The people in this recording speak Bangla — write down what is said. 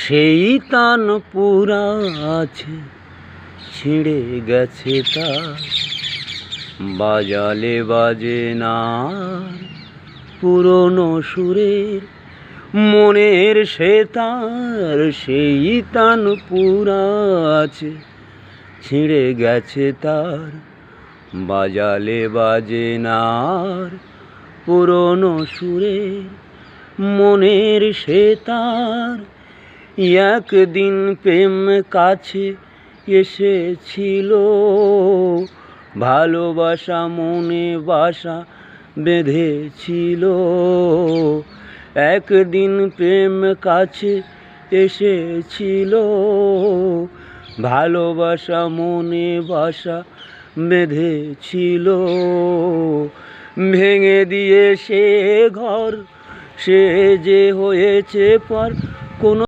সেই তান পুরা আছে, ছিঁড়ে গেছে তার, বাজালে বাজে না পুরনো সুরের মনের সে তার। সেই তান পুরা আছে, ছিঁড়ে গেছে তার, বাজালে বাজে না পুরনো সুরের মনের সে তার। একদিন প্রেম কাছে এসেছিল, ভালোবাসা মনে বাসা বেঁধেছিল। একদিন প্রেম কাছে এসেছিল, ভালোবাসা মনে বাসা বেঁধেছিল। ভেঙে দিয়ে সে ঘর, সে যে হয়েছে পর, কোনো